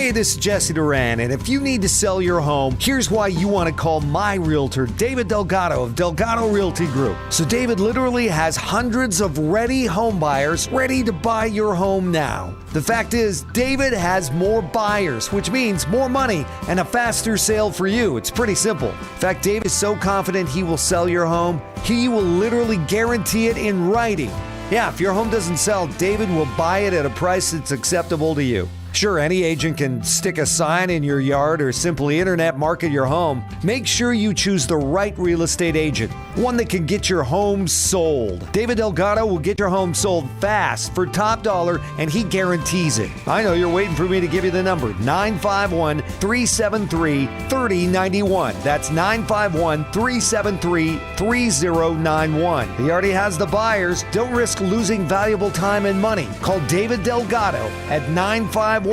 Hey, this is Jesse Duran, and if you need to sell your home, here's why you want to call my realtor, David Delgado of Delgado Realty Group. So David literally has hundreds of ready home buyers ready to buy your home now. The fact is, David has more buyers, which means more money and a faster sale for you. It's pretty simple. In fact, David is so confident he will sell your home, he will literally guarantee it in writing. Yeah, if your home doesn't sell, David will buy it at a price that's acceptable to you. Sure, any agent can stick a sign in your yard or simply internet market your home. Make sure you choose the right real estate agent, one that can get your home sold. David Delgado will get your home sold fast for top dollar, and he guarantees it. I know you're waiting for me to give you the number, 951-373-3091. That's 951-373-3091. He already has the buyers. Don't risk losing valuable time and money. Call David Delgado at 951-373-3091.